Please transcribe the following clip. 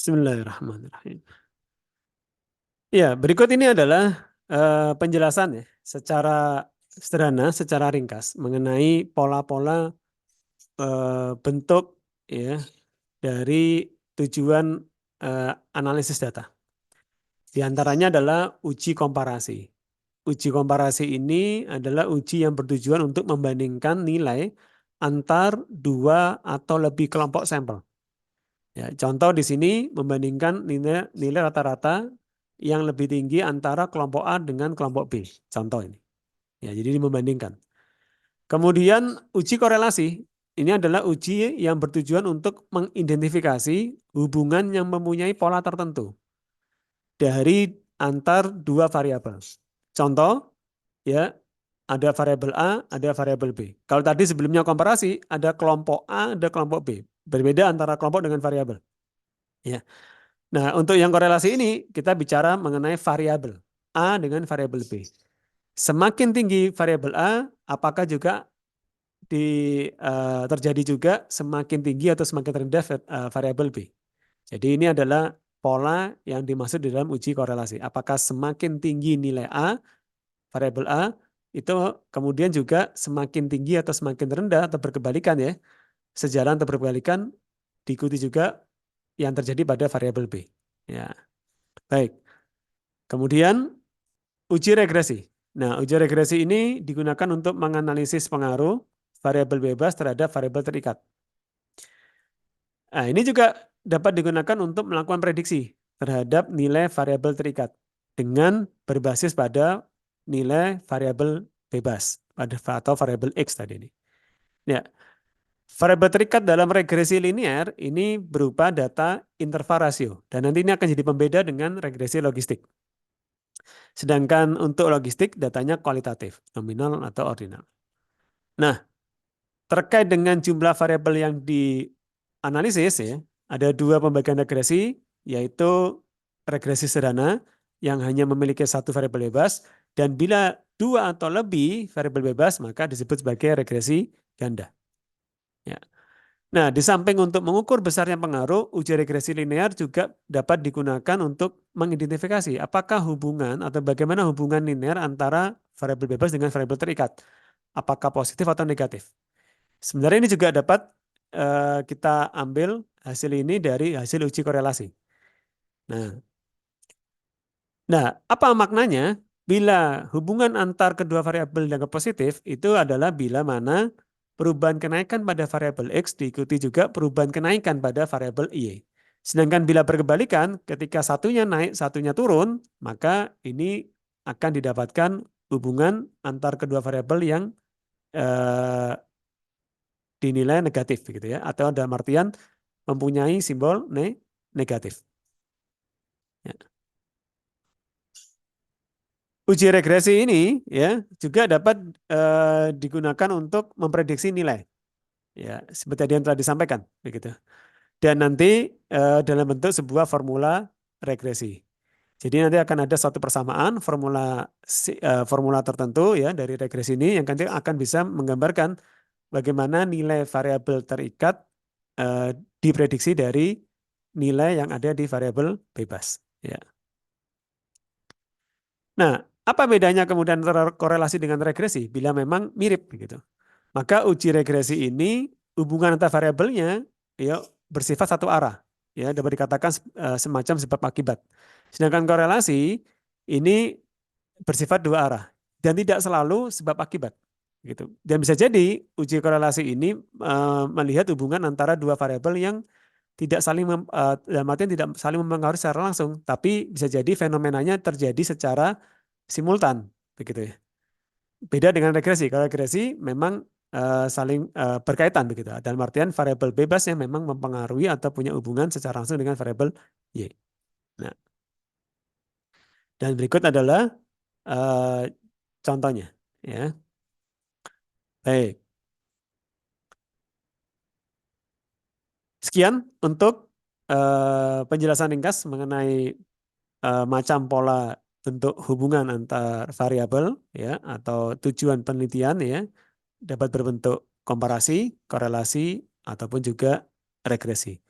Bismillahirrahmanirrahim. Ya, berikut ini adalah penjelasan ya secara sederhana, secara ringkas mengenai pola-pola bentuk ya dari tujuan analisis data. Di antaranya adalah uji komparasi. Uji komparasi ini adalah uji yang bertujuan untuk membandingkan nilai antar dua atau lebih kelompok sampel. Ya, contoh di sini membandingkan nilai rata-rata yang lebih tinggi antara kelompok A dengan kelompok B. Contoh ini. Ya, jadi membandingkan. Kemudian uji korelasi. Ini adalah uji yang bertujuan untuk mengidentifikasi hubungan yang mempunyai pola tertentu dari antar dua variabel. Contoh, ya, ada variabel A, ada variabel B. Kalau tadi sebelumnya komparasi, ada kelompok A, ada kelompok B. Berbeda antara kelompok dengan variabel. Ya. Nah, untuk yang korelasi ini kita bicara mengenai variabel A dengan variabel B. Semakin tinggi variabel A, apakah juga terjadi juga semakin tinggi atau semakin rendah variabel B. Jadi ini adalah pola yang dimaksud di dalam uji korelasi. Apakah semakin tinggi nilai A, variabel A, itu kemudian juga semakin tinggi atau semakin rendah atau berkebalikan ya, sejalan atau berkebalikan diikuti juga yang terjadi pada variabel B. Ya, baik. Kemudian uji regresi. Nah, uji regresi ini digunakan untuk menganalisis pengaruh variabel bebas terhadap variabel terikat. Nah, ini juga dapat digunakan untuk melakukan prediksi terhadap nilai variabel terikat dengan berbasis pada nilai variabel bebas atau variabel X tadi ini. Ya, variabel terikat dalam regresi linear ini berupa data interval rasio dan nanti ini akan jadi pembeda dengan regresi logistik. Sedangkan untuk logistik datanya kualitatif, nominal atau ordinal. Nah, terkait dengan jumlah variabel yang dianalisis ya, ada dua pembagian regresi, yaitu regresi sederhana yang hanya memiliki satu variabel bebas, dan bila dua atau lebih variabel bebas maka disebut sebagai regresi ganda. Ya. Nah, di samping untuk mengukur besarnya pengaruh, uji regresi linear juga dapat digunakan untuk mengidentifikasi apakah hubungan atau bagaimana hubungan linear antara variabel bebas dengan variabel terikat. Apakah positif atau negatif. Sebenarnya ini juga dapat kita ambil hasil ini dari hasil uji korelasi. Nah, apa maknanya? Bila hubungan antar kedua variabel dianggap positif, itu adalah bila mana perubahan kenaikan pada variabel X diikuti juga perubahan kenaikan pada variabel Y. Sedangkan bila berkebalikan, ketika satunya naik, satunya turun, maka ini akan didapatkan hubungan antar kedua variabel yang dinilai negatif, gitu ya, atau dalam artian mempunyai simbol negatif. Ya. Uji regresi ini ya juga dapat digunakan untuk memprediksi nilai. Ya, seperti yang telah disampaikan begitu. Dan nanti dalam bentuk sebuah formula regresi. Jadi nanti akan ada suatu persamaan formula tertentu ya dari regresi ini yang nanti akan bisa menggambarkan bagaimana nilai variabel terikat diprediksi dari nilai yang ada di variabel bebas. Ya. Nah, apa bedanya kemudian terkorelasi dengan regresi? Bila memang mirip begitu. Maka uji regresi ini hubungan antar variabelnya ya bersifat satu arah. Ya, dapat dikatakan semacam sebab akibat. Sedangkan korelasi ini bersifat dua arah dan tidak selalu sebab akibat. Gitu. Dan bisa jadi uji korelasi ini melihat hubungan antara dua variabel yang tidak saling dalam artian tidak saling mempengaruhi secara langsung, tapi bisa jadi fenomenanya terjadi secara simultan, begitu ya. Beda dengan regresi. Kalau regresi memang saling berkaitan begitu. Dalam artian variabel bebas yang memang mempengaruhi atau punya hubungan secara langsung dengan variabel Y. Nah, dan berikut adalah contohnya, ya. Baik. Sekian untuk penjelasan ringkas mengenai macam pola bentuk hubungan antar variabel ya atau tujuan penelitian ya dapat berbentuk komparasi, korelasi ataupun juga regresi.